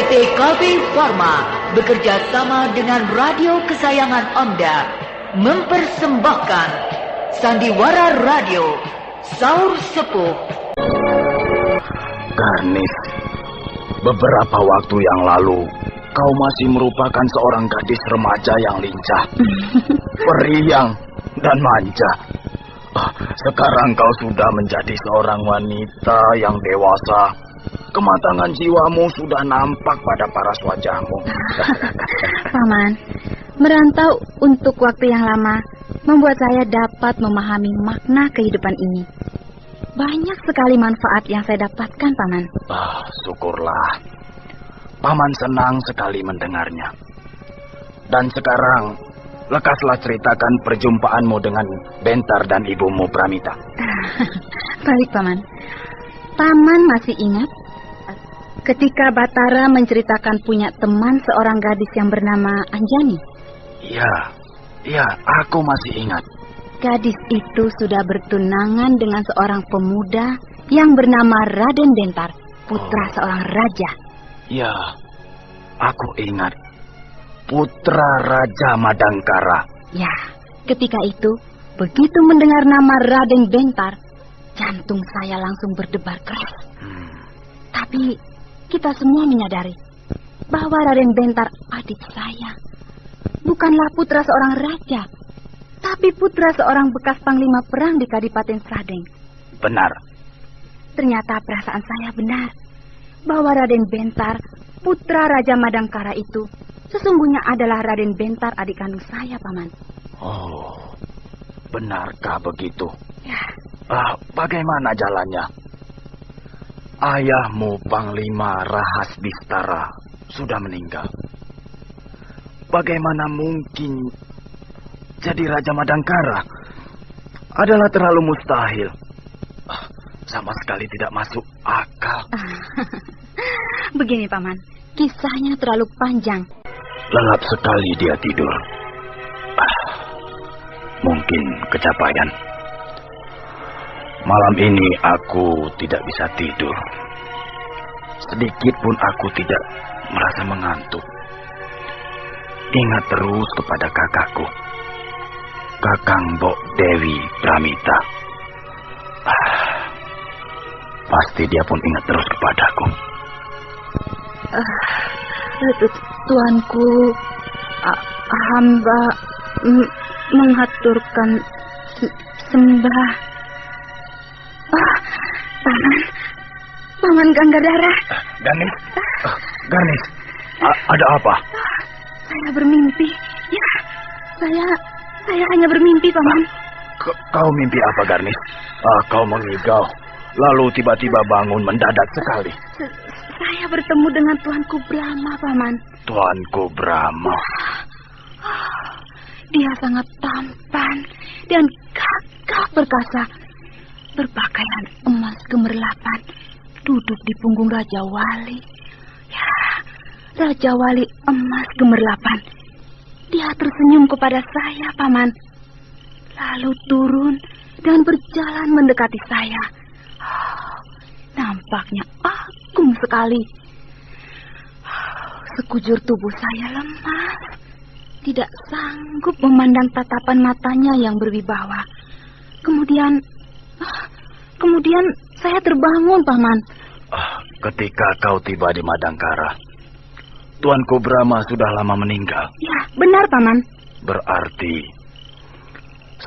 PT KB Pharma bekerja sama dengan radio kesayangan Anda mempersembahkan Sandiwara Radio Saur Sepuh. Garnis, beberapa waktu yang lalu kau masih merupakan seorang gadis remaja yang lincah, periang dan manja. Sekarang kau sudah menjadi seorang wanita yang dewasa. Kematangan jiwamu sudah nampak pada paras wajahmu. Paman, merantau untuk waktu yang lama membuat saya dapat memahami makna kehidupan ini. Banyak sekali manfaat yang saya dapatkan, Paman. Syukurlah. Paman senang sekali mendengarnya. Dan sekarang, lekaslah ceritakan perjumpaanmu dengan Bentar dan ibumu Pramita. Baik, Paman. Paman masih ingat ketika Batara menceritakan punya teman seorang gadis yang bernama Anjani? Iya, aku masih ingat. Gadis itu sudah bertunangan dengan seorang pemuda yang bernama Raden Bentar, putra seorang raja. Ya, aku ingat. Putra Raja Madangkara. Ya, ketika itu, begitu mendengar nama Raden Bentar, jantung saya langsung berdebar keras. Tapi kita semua menyadari bahwa Raden Bentar adik saya. Bukanlah putra seorang raja, tapi putra seorang bekas panglima perang di Kadipaten Sradeng. Benar. Ternyata perasaan saya benar, bahwa Raden Bentar, putra Raja Madangkara itu, sesungguhnya adalah Raden Bentar adik kandung saya, Paman. Oh, benarkah begitu? Ya. Bagaimana jalannya? Ayahmu Panglima Rahasbistara sudah meninggal. Bagaimana mungkin jadi Raja Madangkara? Adalah terlalu mustahil. Sama sekali tidak masuk akal. Begini, Paman, kisahnya terlalu panjang. Lelap sekali dia tidur. Mungkin kecapean. Malam ini aku tidak bisa tidur. Sedikit pun aku tidak merasa mengantuk. Ingat terus kepada kakakku, Kakang Mbok Dewi Pramita. Pasti dia pun ingat terus kepadaku. Tuanku, hamba mengaturkan sembah. Paman Ganggadara. Garnis, ada apa? Saya bermimpi. Ya, saya hanya bermimpi, Paman. Kau mimpi apa, Garnis? Kau mengigau, lalu tiba-tiba bangun mendadak sekali. Saya bertemu dengan Tuanku Brahma, Paman. Tuanku Brahma? Dia sangat tampan dan gagah perkasa. Berpakaian emas gemerlapan, duduk di punggung Raja Wali. Ya, Raja Wali emas gemerlapan. Dia tersenyum kepada saya, Paman. Lalu turun dan berjalan mendekati saya. Nampaknya agung sekali. Sekujur tubuh saya lemah, tidak sanggup memandang tatapan matanya yang berwibawa. Kemudian saya terbangun, Paman. Ketika kau tiba di Madangkara, Tuanku Brahma sudah lama meninggal. Ya, benar, Paman. Berarti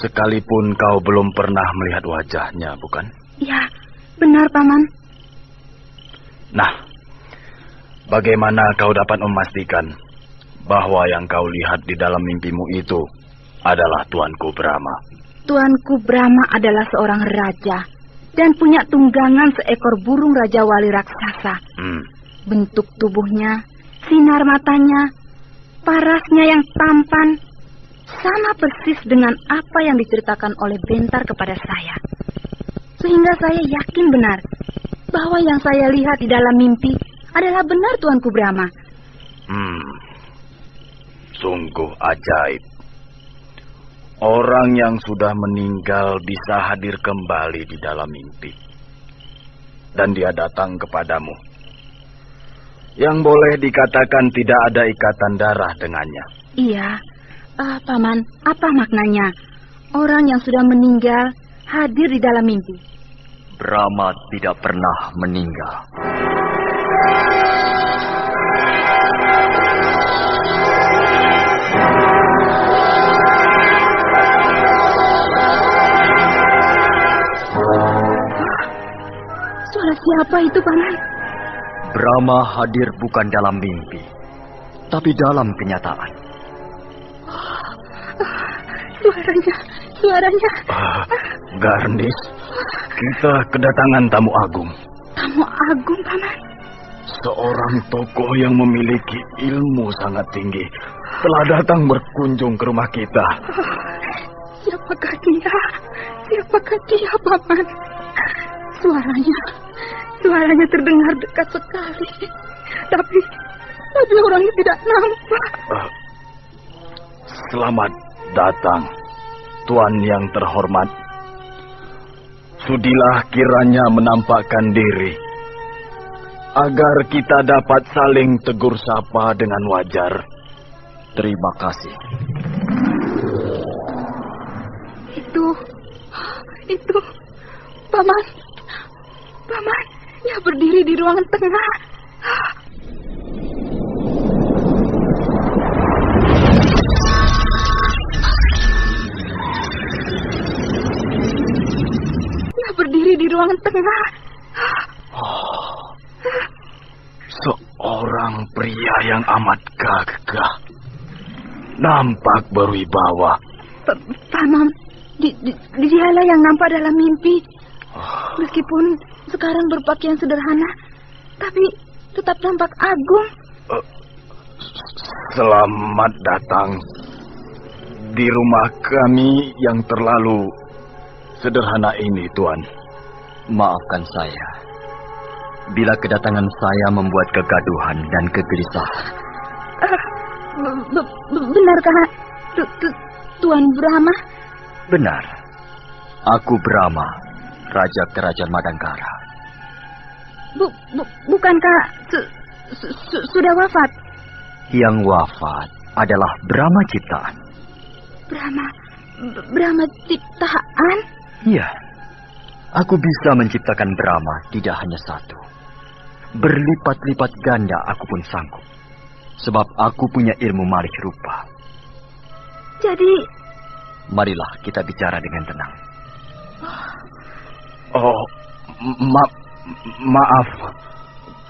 sekalipun kau belum pernah melihat wajahnya, bukan? Ya, benar, Paman. Nah, bagaimana kau dapat memastikan bahwa yang kau lihat di dalam mimpimu itu adalah Tuanku Brahma? Tuanku Brahma adalah seorang raja dan punya tunggangan seekor burung Raja Wali raksasa. Bentuk tubuhnya, sinar matanya, parasnya yang tampan, sama persis dengan apa yang diceritakan oleh Bentar kepada saya. Sehingga saya yakin benar bahwa yang saya lihat di dalam mimpi adalah benar Tuanku Brahma. Sungguh ajaib. Orang yang sudah meninggal bisa hadir kembali di dalam mimpi. Dan dia datang kepadamu. yang boleh dikatakan tidak ada ikatan darah dengannya. Iya, Paman, apa maknanya? Orang yang sudah meninggal hadir di dalam mimpi. Brahma tidak pernah meninggal. Suara siapa itu, Paman? Brahma hadir bukan dalam mimpi, tapi dalam kenyataan. Suaranya. Garnis, kita kedatangan tamu agung. Tamu agung, Paman? Seorang tokoh yang memiliki ilmu sangat tinggi telah datang berkunjung ke rumah kita. Siapakah dia? Siapakah dia, Paman? Suaranya terdengar dekat sekali. Tapi orangnya tidak nampak. Selamat datang, Tuan yang terhormat. Sudilah kiranya menampakkan diri, agar kita dapat saling tegur sapa dengan wajar. Terima kasih. Itu, Paman, ya berdiri di ruangan tengah. Berdiri di ruangan tengah. Seorang pria yang amat gagah, nampak berwibawa. Paman, dialah yang nampak dalam mimpi. Meskipun sekarang berpakaian sederhana, tapi tetap tampak agung. Selamat datang di rumah kami yang terlalu sederhana ini, Tuan. Maafkan saya bila kedatangan saya membuat kegaduhan dan kegelisahan. Benarkah Tuan Brahma? Benar. Aku Brahma, Raja Kerajaan Madangkara. Bukankah sudah wafat? Yang wafat adalah Brahma ciptaan. Brahma ciptaan? Iya. Aku bisa menciptakan Brahma tidak hanya satu. Berlipat-lipat ganda aku pun sanggup. Sebab aku punya ilmu marih rupa. Jadi... Marilah kita bicara dengan tenang. Maaf.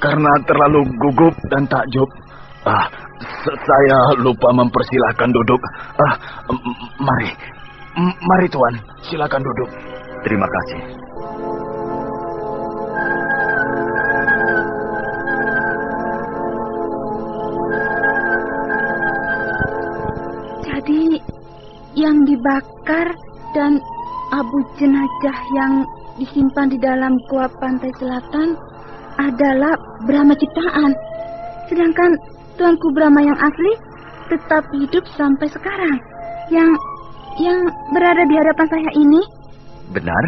Karena terlalu gugup dan takjub. Saya lupa mempersilahkan duduk. Mari Tuan, silakan duduk. Terima kasih. Jadi yang dibakar dan abu jenazah yang disimpan di dalam gua pantai selatan adalah Brahma ciptaan. Sedangkan Tuanku Brahma yang asli tetap hidup sampai sekarang. Yang berada di hadapan saya ini? Benar.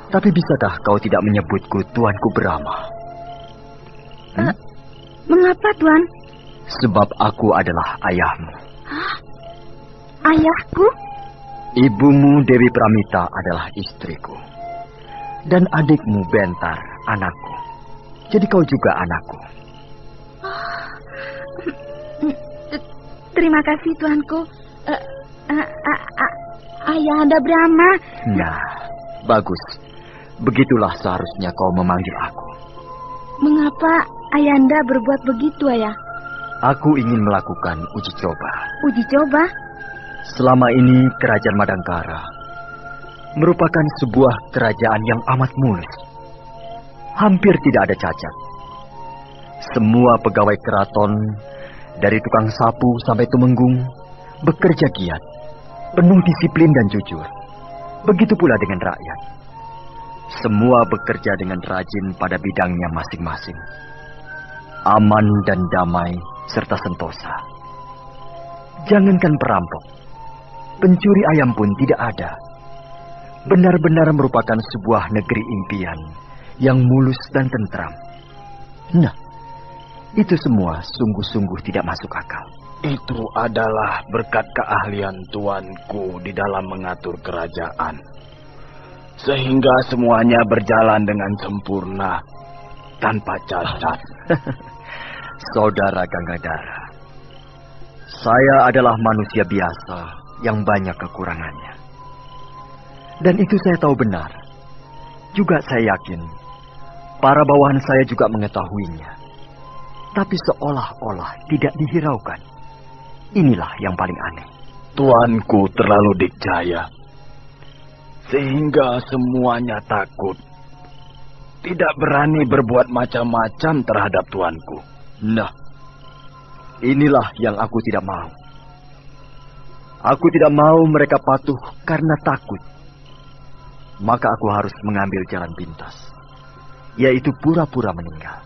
Tapi bisakah kau tidak menyebutku Tuanku Brahma? Mengapa, Tuan? Sebab aku adalah ayahmu. Hah? Ayahku? Ibumu Dewi Pramita adalah istriku. Dan adikmu Bentar, anakku. Jadi kau juga anakku. Terima kasih, Tuanku. Ayahanda Brahma. Nah, bagus. Begitulah seharusnya kau memanggil aku. Mengapa Ayahanda berbuat begitu, Ayah? Aku ingin melakukan uji coba. Uji coba? Selama ini Kerajaan Madangkara merupakan sebuah kerajaan yang amat mulus. Hampir tidak ada cacat. Semua pegawai keraton, dari tukang sapu sampai tumenggung, bekerja giat, penuh disiplin dan jujur. Begitu pula dengan rakyat. Semua bekerja dengan rajin pada bidangnya masing-masing. Aman dan damai serta sentosa. Jangankan perampok, pencuri ayam pun tidak ada. Benar-benar merupakan sebuah negeri impian yang mulus dan tentram. Nah, Itu semua sungguh-sungguh tidak masuk akal. Itu adalah berkat keahlian tuanku di dalam mengatur kerajaan. Sehingga semuanya berjalan dengan sempurna, tanpa cacat. Saudara Gangadhara, saya adalah manusia biasa yang banyak kekurangannya. Dan itu saya tahu benar. Juga saya yakin, para bawahan saya juga mengetahuinya. Tapi seolah-olah tidak dihiraukan. Inilah yang paling aneh. Tuanku terlalu dikjaya, sehingga semuanya takut. Tidak berani berbuat macam-macam terhadap tuanku. Nah, inilah yang aku tidak mau. Aku tidak mau mereka patuh karena takut. Maka aku harus mengambil jalan pintas, yaitu pura-pura meninggal.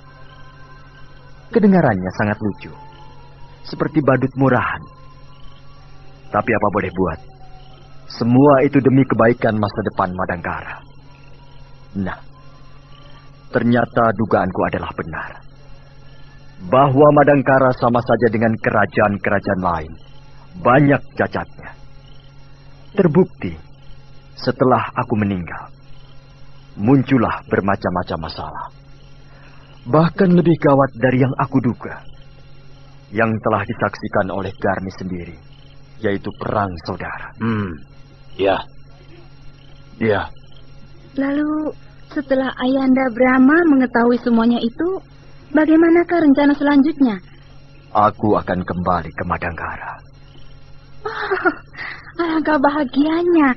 Kedengarannya sangat lucu, seperti badut murahan. Tapi apa boleh buat, semua itu demi kebaikan masa depan Madangkara. Nah, ternyata dugaanku adalah benar. Bahwa Madangkara sama saja dengan kerajaan-kerajaan lain, banyak cacatnya. Terbukti, setelah aku meninggal, muncullah bermacam-macam masalah. Bahkan lebih gawat dari yang aku duga, yang telah disaksikan oleh Garni sendiri, yaitu perang saudara. Ya. Lalu, setelah Ayahanda Brahma mengetahui semuanya itu, bagaimanakah rencana selanjutnya? Aku akan kembali ke Madangkara. Oh, alangkah bahagianya.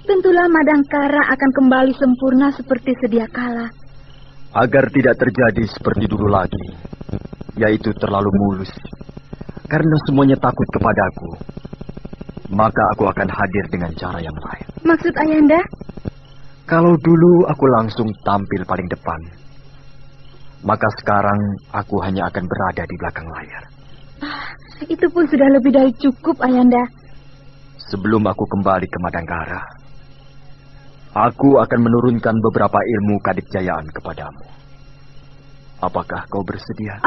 Tentulah Madangkara akan kembali sempurna seperti sedia kala. Agar tidak terjadi seperti dulu lagi, yaitu terlalu mulus, karena semuanya takut kepadaku, maka aku akan hadir dengan cara yang lain. Maksud Ayahanda? Kalau dulu aku langsung tampil paling depan, maka sekarang aku hanya akan berada di belakang layar. Itu pun sudah lebih dari cukup, Ayahanda. Sebelum aku kembali ke Madangkara, aku akan menurunkan beberapa ilmu kadikjayaan kepadamu. Apakah kau bersedia?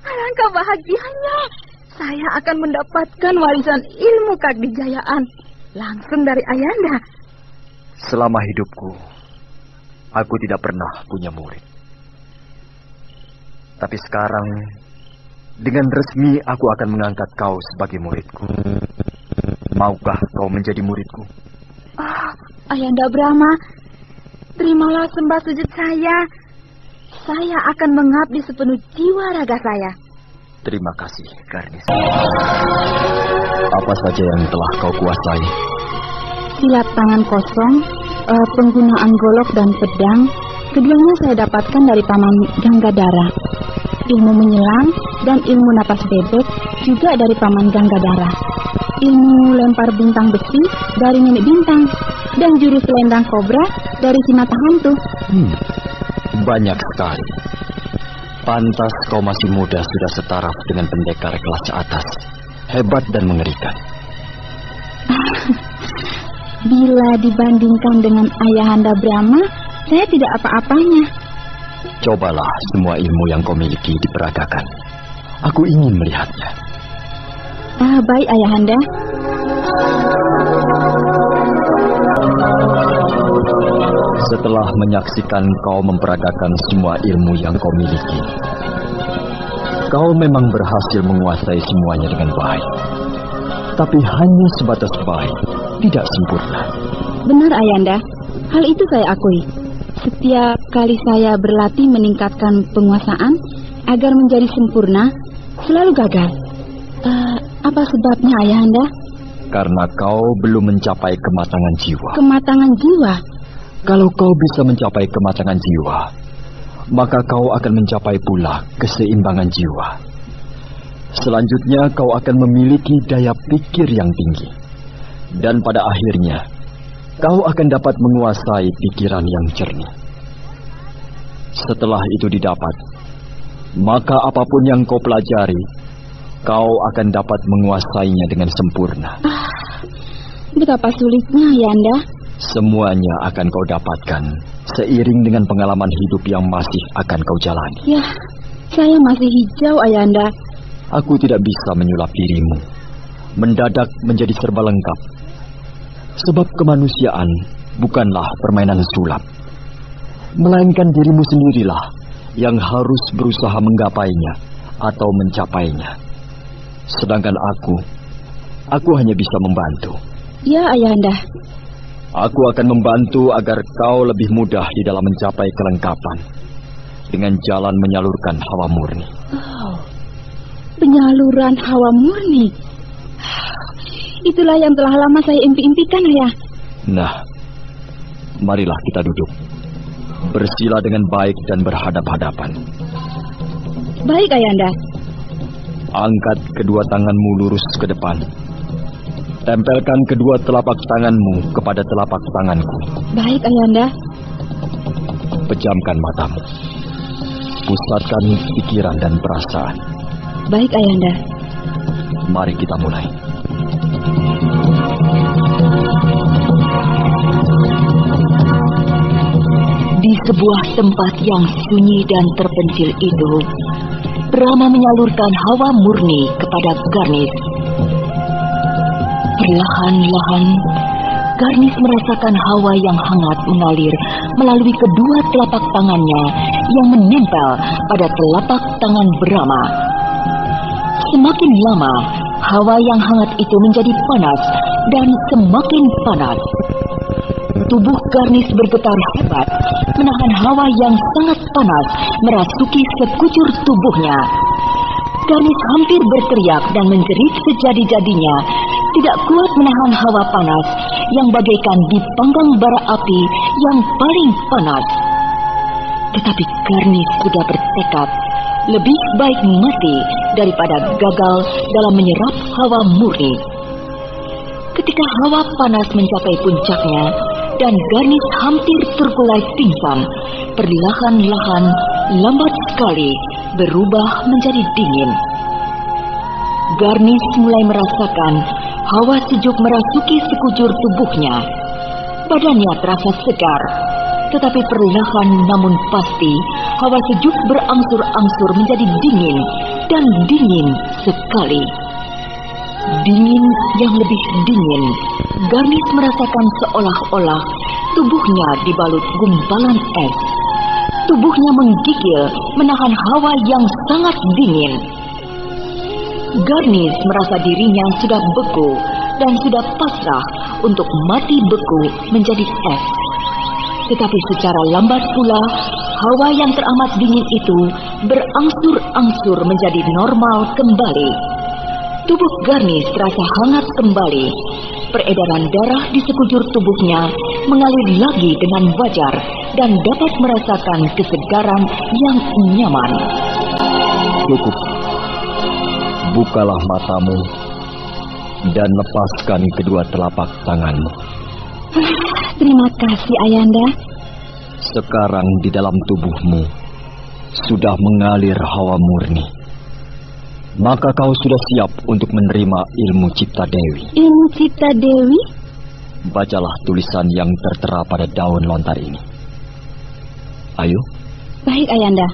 Alangkah bahagianya. Saya akan mendapatkan warisan ilmu kadikjayaan langsung dari Ayahanda. Selama hidupku, aku tidak pernah punya murid. Tapi sekarang, dengan resmi aku akan mengangkat kau sebagai muridku. Maukah kau menjadi muridku? Ayahanda Brahma, terimalah sembah sujud saya. Saya akan mengabdi sepenuh jiwa raga saya. Terima kasih, Garnis. Apa saja yang telah kau kuasai? Silat tangan kosong, penggunaan golok dan pedang, keduanya saya dapatkan dari Paman Gangadhara. Ilmu menyelam dan ilmu napas bebek juga dari Paman Gangadhara. Ilmu lempar bintang besi dari Nenek Bintang, dan jurus selendang kobra dari si mata hantu. Banyak sekali. Pantas kau masih muda sudah setara dengan pendekar kelas atas. Hebat dan mengerikan. Bila dibandingkan dengan Ayahanda Brahma, saya tidak apa-apanya. Cobalah semua ilmu yang kau miliki diperagakan. Aku ingin melihatnya. Baik, Ayahanda. Setelah menyaksikan kau memperagakan semua ilmu yang kau miliki, kau memang berhasil menguasai semuanya dengan baik. Tapi hanya sebatas baik, tidak sempurna. Benar, Ayahanda. Hal itu saya akui. Setiap kali saya berlatih meningkatkan penguasaan agar menjadi sempurna, selalu gagal. Apa sebabnya, Ayahanda? Karena kau belum mencapai kematangan jiwa. Kematangan jiwa? Kalau kau bisa mencapai kematangan jiwa, maka kau akan mencapai pula keseimbangan jiwa. Selanjutnya kau akan memiliki daya pikir yang tinggi. Dan pada akhirnya, kau akan dapat menguasai pikiran yang jernih. Setelah itu didapat, maka apapun yang kau pelajari, kau akan dapat menguasainya dengan sempurna. Betapa sulitnya, Ayahanda. Semuanya akan kau dapatkan seiring dengan pengalaman hidup yang masih akan kau jalani. Ya, saya masih hijau, Ayahanda. Aku tidak bisa menyulap dirimu, mendadak menjadi serba lengkap. Sebab kemanusiaan bukanlah permainan sulap, melainkan dirimu sendirilah yang harus berusaha menggapainya atau mencapainya. Sedangkan aku hanya bisa membantu. Ya, Ayahanda. Aku akan membantu agar kau lebih mudah di dalam mencapai kelengkapan dengan jalan menyalurkan hawa murni. Oh, penyaluran hawa murni. Itulah yang telah lama saya impi-impikan, Ayah. Nah, marilah kita duduk. Bersila dengan baik dan berhadap-hadapan. Baik, Ayahanda. Angkat kedua tanganmu lurus ke depan. Tempelkan kedua telapak tanganmu kepada telapak tanganku. Baik, Ayahanda. Pejamkan matamu. Pusatkan pikiran dan perasaan. Baik, Ayahanda. Mari kita mulai. Di sebuah tempat yang sunyi dan terpencil itu, Brahma menyalurkan hawa murni kepada Garnis. Perlahan-lahan, Garnis merasakan hawa yang hangat mengalir melalui kedua telapak tangannya yang menempel pada telapak tangan Brahma. Semakin lama, hawa yang hangat itu menjadi panas dan semakin panas. Tubuh Garnis bergetar hebat, menahan hawa yang sangat panas merasuki sekujur tubuhnya. Garnis hampir berteriak dan menjerit sejadi-jadinya, tidak kuat menahan hawa panas yang bagaikan dipanggang bara api yang paling panas. Tetapi Garnis sudah bertekad, lebih baik mati daripada gagal dalam menyerap hawa murni. Ketika hawa panas mencapai puncaknya dan Garnis hampir terkulai pingsan, perlahan-lahan, lambat sekali berubah menjadi dingin. Garnis mulai merasakan hawa sejuk merasuki sekujur tubuhnya. Badannya terasa segar, tetapi perlahan namun pasti hawa sejuk berangsur-angsur menjadi dingin dan dingin sekali. Dingin yang lebih dingin, Garnis merasakan seolah-olah tubuhnya dibalut gumpalan es. Tubuhnya menggigil menahan hawa yang sangat dingin. Garnis merasa dirinya sudah beku dan sudah pasrah untuk mati beku menjadi es. Tetapi secara lambat pula, hawa yang teramat dingin itu berangsur-angsur menjadi normal kembali. Tubuh Garnis terasa hangat kembali. Peredaran darah di sekujur tubuhnya mengalir lagi dengan wajar dan dapat merasakan kesegaran yang nyaman. Cukup. Bukalah matamu dan lepaskan kedua telapak tanganmu. Terima kasih, Ayahanda. Sekarang di dalam tubuhmu sudah mengalir hawa murni. Maka kau sudah siap untuk menerima ilmu Cipta Dewi. Ilmu Cipta Dewi? Bacalah tulisan yang tertera pada daun lontar ini. Ayo. Baik, Ayahanda.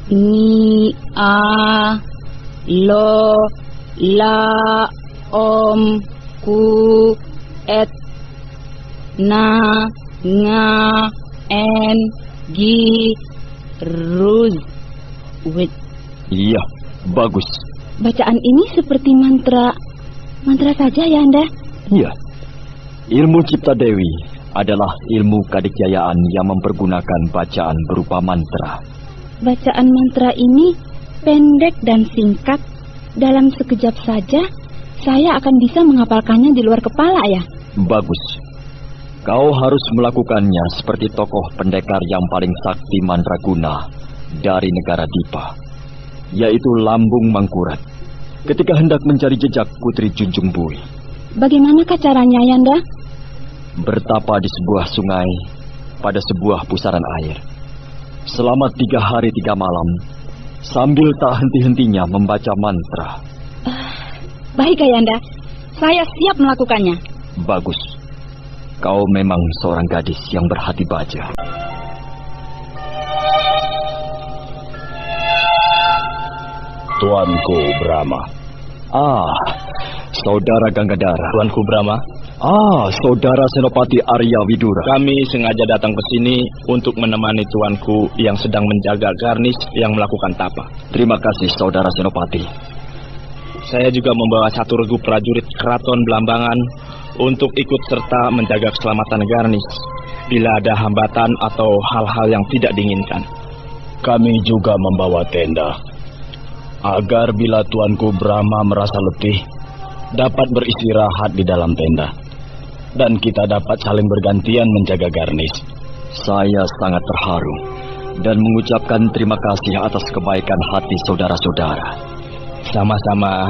Ni a lo la om ku et na nga en gi ruz wit. Iya, bagus. Bacaan ini seperti mantra saja, ya, Anda? Iya. Ilmu Cipta Dewi adalah ilmu kadikjayaan yang mempergunakan bacaan berupa mantra. Bacaan mantra ini pendek dan singkat. Dalam sekejap saja, saya akan bisa menghafalkannya di luar kepala, ya? Bagus. Kau harus melakukannya seperti tokoh pendekar yang paling sakti mandraguna dari negara Dipa, yaitu Lambung Mangkurat, ketika hendak mencari jejak Putri Junjung Bui. Bagaimanakah caranya, Yanda? Bertapa di sebuah sungai pada sebuah pusaran air selama 3 hari 3 malam sambil tak henti-hentinya membaca mantra. Baik, Ayanda. Saya siap melakukannya. Bagus. Kau memang seorang gadis yang berhati baja. Tuanku Brahma. Saudara Ganggadara. Tuanku Brahma. Saudara Senopati Arya Widura. Kami sengaja datang ke sini untuk menemani tuanku yang sedang menjaga Garnis yang melakukan tapa. Terima kasih, Saudara Senopati. Saya juga membawa satu regu prajurit Keraton Blambangan untuk ikut serta menjaga keselamatan Garnis bila ada hambatan atau hal-hal yang tidak diinginkan. Kami juga membawa tenda agar bila tuanku Brahma merasa letih dapat beristirahat di dalam tenda dan kita dapat saling bergantian menjaga Garnis. Saya sangat terharu dan mengucapkan terima kasih atas kebaikan hati saudara-saudara. Sama-sama.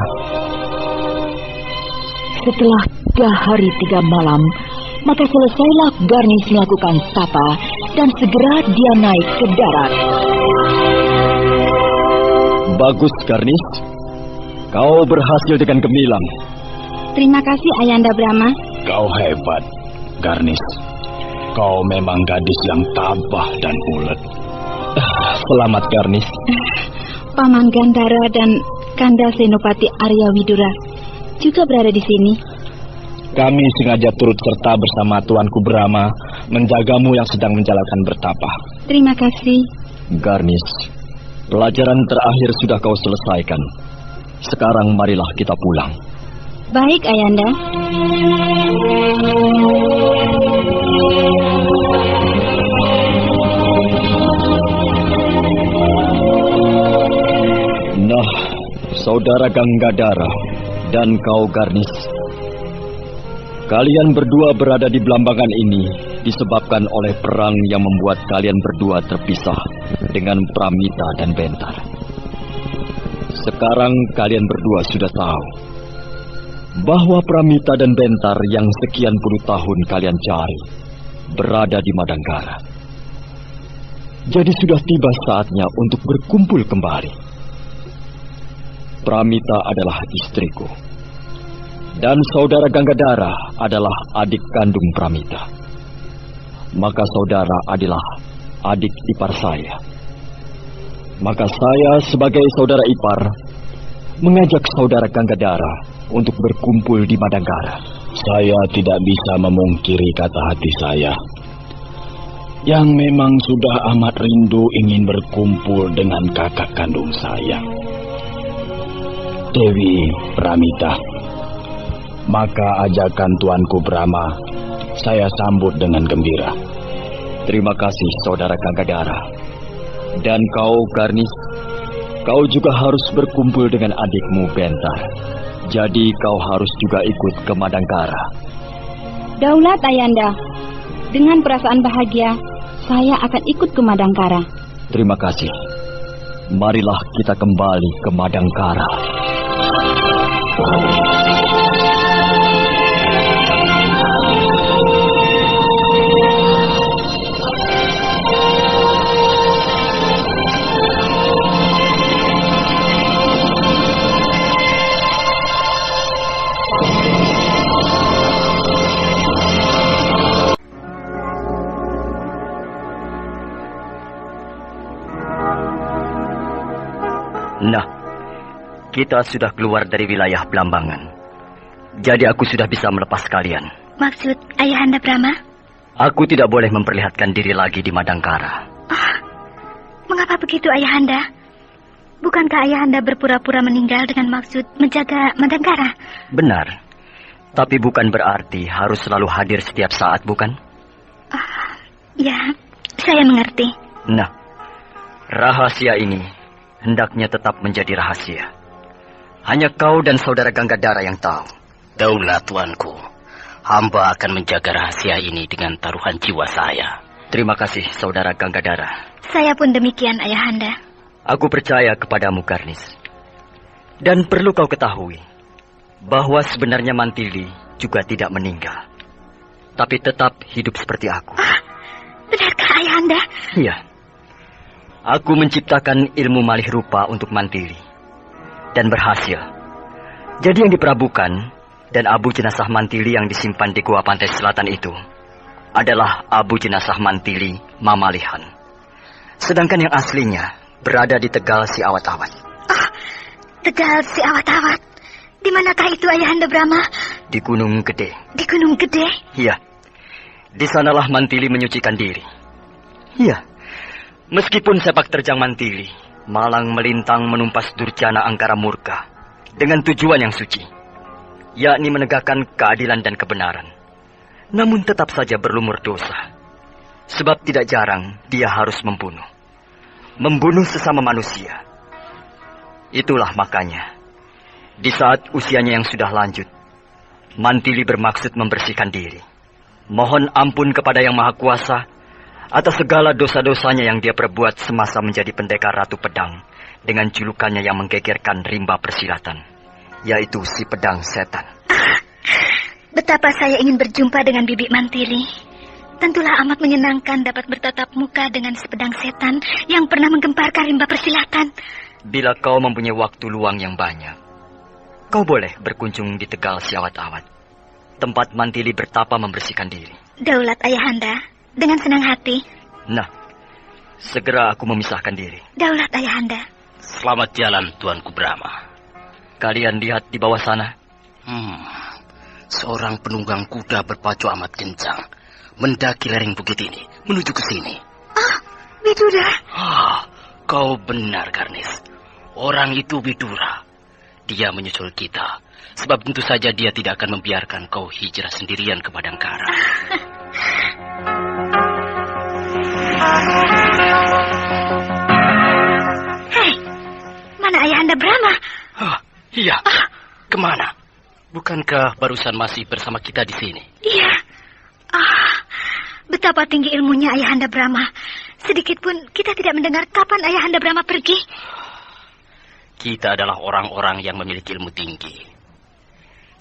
Setelah 3 hari 3 malam, maka selesailah Garnis melakukan tapa dan segera dia naik ke darat. Bagus, Garnis. Kau berhasil dengan gemilang. Terima kasih, Ayahanda Brahma. Kau hebat, Garnis. Kau memang gadis yang tabah dan ulet. Selamat, Garnis. Paman Gandhara dan Kanda Senopati Arya Widura juga berada di sini. Kami sengaja turut serta bersama tuanku Brahma menjagamu yang sedang menjalankan bertapa. Terima kasih. Garnis, pelajaran terakhir sudah kau selesaikan. Sekarang marilah kita pulang. Baik, Ayahanda. Nah, Saudara Ganggadara dan kau Garnis, kalian berdua berada di Blambangan ini disebabkan oleh perang yang membuat kalian berdua terpisah dengan Pramita dan Bentar. Sekarang kalian berdua sudah tahu bahwa Pramita dan Bentar yang sekian puluh tahun kalian cari berada di Madangkara. Jadi sudah tiba saatnya untuk berkumpul kembali. Pramita adalah istriku, dan saudara Ganggadara adalah adik kandung Pramita. Maka saudara adalah adik ipar saya. Maka saya sebagai saudara ipar mengajak saudara Ganggadara untuk berkumpul di Madangkara. Saya tidak bisa memungkiri kata hati saya yang memang sudah amat rindu ingin berkumpul dengan kakak kandung saya, Dewi Pramita. Maka ajakan tuanku Brahma saya sambut dengan gembira. Terima kasih saudara Ganggadara. Dan kau Garnis, kau juga harus berkumpul dengan adikmu Bentar. Jadi kau harus juga ikut ke Madangkara. Daulat Ayahanda, dengan perasaan bahagia saya akan ikut ke Madangkara. Terima kasih. Marilah kita kembali ke Madangkara. Nah, kita sudah keluar dari wilayah Blambangan. Jadi aku sudah bisa melepas kalian. Maksud Ayahanda Brahma? Aku tidak boleh memperlihatkan diri lagi di Madangkara. Oh, mengapa begitu Ayahanda? Bukankah Ayahanda berpura-pura meninggal dengan maksud menjaga Madangkara? Benar. Tapi bukan berarti harus selalu hadir setiap saat, bukan? Ya, saya mengerti. Nah, rahasia ini hendaknya tetap menjadi rahasia. Hanya kau dan saudara Ganggadara yang tahu. Daulah tuanku, hamba akan menjaga rahasia ini dengan taruhan jiwa saya. Terima kasih saudara Ganggadara. Saya pun demikian Ayahanda. Aku percaya kepadamu Garnis. Dan perlu kau ketahui bahwa sebenarnya Mantili juga tidak meninggal, tapi tetap hidup seperti aku. Benarkah Ayahanda? Iya. Aku menciptakan ilmu malih rupa untuk Mantili dan berhasil. Jadi yang diperabukan dan abu jenazah Mantili yang disimpan di gua pantai selatan itu adalah abu jenazah Mantili Mamalihan. Sedangkan yang aslinya berada di Tegal Siawat-awat. Oh, Tegal Siawat-awat. Di manakah itu Ayahanda Brahma? Di Gunung Gede. Di Gunung Gede? Iya. Di sanalah Mantili menyucikan diri. Iya. Meskipun sepak terjang Mantili malang melintang menumpas Durjana Angkara Murka dengan tujuan yang suci, yakni menegakkan keadilan dan kebenaran. Namun tetap saja berlumur dosa. Sebab tidak jarang dia harus membunuh. Membunuh sesama manusia. Itulah makanya, di saat usianya yang sudah lanjut, Mantili bermaksud membersihkan diri. Mohon ampun kepada Yang Maha Kuasa atas segala dosa-dosanya yang dia perbuat semasa menjadi pendekar Ratu Pedang dengan julukannya yang menggegerkan rimba persilatan, yaitu si Pedang Setan. Betapa saya ingin berjumpa dengan Bibi Mantili. Tentulah amat menyenangkan dapat bertatap muka dengan si Pedang Setan yang pernah menggemparkan rimba persilatan. Bila kau mempunyai waktu luang yang banyak, kau boleh berkunjung di Tegal Siawat-awat, tempat Mantili bertapa membersihkan diri. Daulat Ayahanda, dengan senang hati. Nah, segera aku memisahkan diri. Daulat Ayahanda. Selamat jalan, Tuanku Brahma. Kalian lihat di bawah sana. Seorang penunggang kuda berpacu amat kencang mendaki lereng bukit ini menuju ke sini. Oh, Widura. Kau benar, Garnis. Orang itu Widura. Dia menyusul kita, sebab tentu saja dia tidak akan membiarkan kau hijrah sendirian ke Madangkara. Hei, mana Ayahanda Brahma? Iya, kemana? Bukankah barusan masih bersama kita di sini? Iya. Betapa tinggi ilmunya Ayahanda Brahma. Sedikit pun kita tidak mendengar kapan Ayahanda Brahma pergi. Kita adalah orang-orang yang memiliki ilmu tinggi.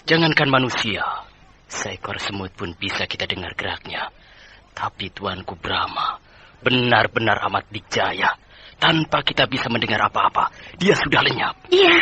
Jangankan manusia, seekor semut pun bisa kita dengar geraknya. Tapi Tuanku Brahma benar-benar amat dijaya. Tanpa kita bisa mendengar apa-apa, dia sudah lenyap. Iya.